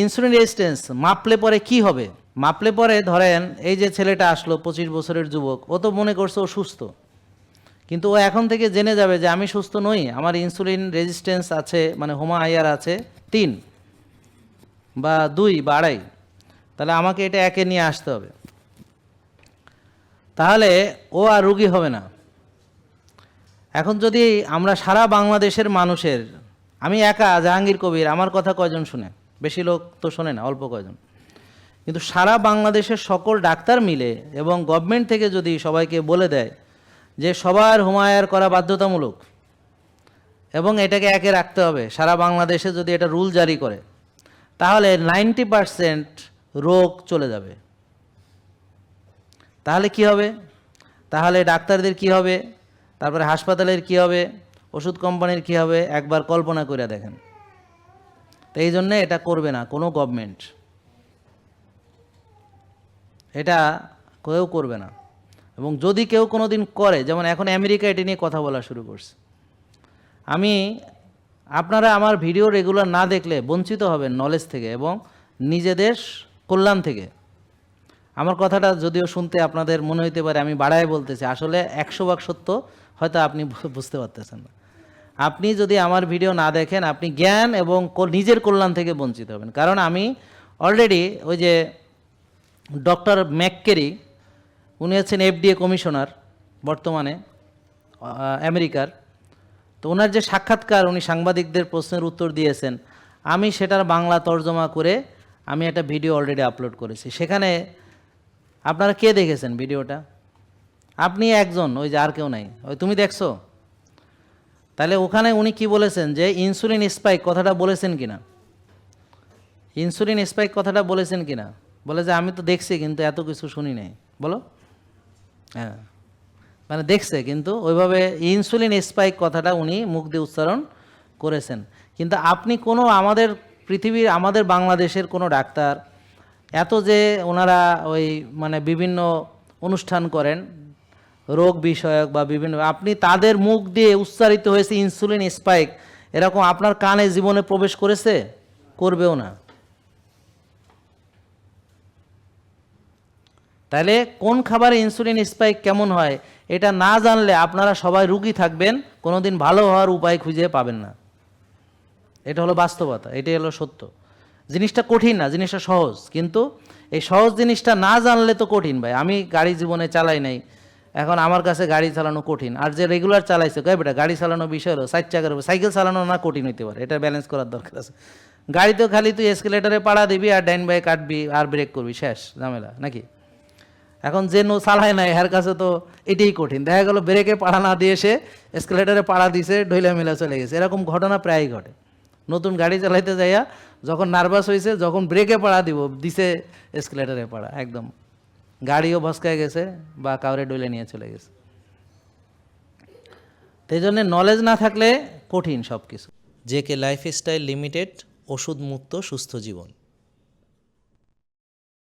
Insulin resistance মাপলে পরে কি হবে? মাপলে পরে ধরেন এই যে ছেলেটা আসলো 25 বছরের যুবক, ও তো মনে করছে ও সুস্থ, কিন্তু ও এখন থেকে জেনে যাবে যে আমি সুস্থ নই, আমার ইনসুলিন রেজিস্ট্যান্স আছে, মানে হোমা আইআর আছে 3 বা 2 বা 2.5, তাহলে আমাকে এটা একে নিয়ে আসতে হবে। তাহলে ও আর রুগী হবে না। এখন যদি আমরা সারা বাংলাদেশের মানুষের, আমি একা জাহাঙ্গীর কবির, আমার কথা কয়জন শুনে? বেশি লোক তো শোনে না, অল্প কয়জন। কিন্তু সারা বাংলাদেশের সকল ডাক্তার মিলে এবং গভর্নমেন্ট থেকে যদি সবাইকে বলে দেয় যে সবার হোমায়ার করা বাধ্যতামূলক এবং এটাকে একে রাখতে হবে, সারা বাংলাদেশে যদি এটা রুল জারি করে, তাহলে 90% রোগ চলে যাবে। তাহলে কি হবে? তাহলে ডাক্তারদের কি হবে, তারপরে হাসপাতালের কি হবে, ওষুধ কোম্পানির কি হবে, একবার কল্পনা করে দেখেন। তো এই জন্যে এটা করবে না কোনো গভর্নমেন্ট, এটা কেউ করবে না। এবং যদি কেউ কোনো দিন করে, যেমন এখন আমেরিকা এটা নিয়ে কথা বলা শুরু করছে, আপনারা আমার ভিডিও রেগুলার না দেখলে বঞ্চিত হবেন নলেজ থেকে এবং নিজেদের কল্যাণ থেকে। আমার কথাটা যদিও শুনতে আপনাদের মনে হইতে পারে আমি বাড়ায় বলতেছি, আসলে 100% সত্য, হয়তো আপনি বুঝতে পারতেছেন না। আপনি যদি আমার ভিডিও না দেখেন, আপনি জ্ঞান এবং নিজের কল্যাণ থেকে বঞ্চিত হবেন। কারণ আমি অলরেডি ওই যে ডক্টর ম্যাককেরি, উনি হচ্ছেন FDA কমিশনার বর্তমানে আমেরিকার, তো ওনার যে সাক্ষাৎকার, উনি সাংবাদিকদের প্রশ্নের উত্তর দিয়েছেন, আমি সেটার বাংলা তর্জমা করে আমি একটা ভিডিও অলরেডি আপলোড করেছি। সেখানে আপনারা কে দেখেছেন ভিডিওটা? আপনি একজন, ওই যে আর কেউ নাই, ওই তুমি দেখছো? তাহলে ওখানে উনি কি বলেছেন যে ইনসুলিন স্পাইক কথাটা বলেছেন কিনা, ইনসুলিন স্পাইক কথাটা বলেছেন কিনা? বলে যে আমি তো দেখছি কিন্তু এত কিছু শুনি নাই। বলো, হ্যাঁ, মানে দেখছে কিন্তু ওইভাবে ইনসুলিন স্পাইক কথাটা উনি মুখ দিয়ে উচ্চারণ করেছেন। কিন্তু আপনি কোনো আমাদের পৃথিবীর, আমাদের বাংলাদেশের কোনো ডাক্তার এত যে ওনারা ওই মানে বিভিন্ন অনুষ্ঠান করেন রোগ বিষয়ক বা বিভিন্ন, আপনি তাদের মুখ দিয়ে উচ্চারিত হয়েছে ইনসুলিন স্পাইক, এরকম আপনার কানে জীবনে প্রবেশ করেছে? করবেও না। তাহলে কোন খাবারে ইনসুলিন স্পাইক কেমন হয় এটা না জানলে আপনারা সবাই রুগী থাকবেন, কোনোদিন ভালো হওয়ার উপায় খুঁজে পাবেন না। এটা হলো বাস্তবতা, এটাই হলো সত্য। জিনিসটা কঠিন না, জিনিসটা সহজ, কিন্তু এই সহজ জিনিসটা না জানলে তো কঠিন ভাই। আমি গাড়ি জীবনে চালাই নাই, এখন আমার কাছে গাড়ি চালানো কঠিন। আর যে রেগুলার চালাইছে, কয় বেটা গাড়ি চালানো বিষয় হলো 4 চাকার উপর, সাইকেল চালানো না কঠিন হইতে পারে, এটা ব্যালেন্স করার দরকার আছে। গাড়িতেও খালি তুই এসকেলেটারে পাড়া দিবি আর ডাইন বাই কাটবি আর ব্রেক করবি, শেষ ঝামেলা নাকি? এখন যে চালায় নাই এর কাছে তো এটাই কঠিন। দেখা গেল ব্রেকে পাড়া না দিয়ে সে এসকেলেটারে পাড়া দিছে, ঢইলা মেলা চলে গেছে। এরকম ঘটনা প্রায়ই ঘটে। নতুন গাড়ি চালাইতে যাইয়া যখন নার্ভাস হয়েছে, যখন ব্রেকে পাড়া দিছে এসকেলেটারে পাড়া, একদম গাড়িও ভসকায় গেছে বা কাউরে ডইলে নিয়ে চলে গেছে। এই জন্য নলেজ না থাকলে কঠিন সব কিছু। জেকে লাইফস্টাইল লিমিটেড, ওষুধ মুক্ত সুস্থ জীবন।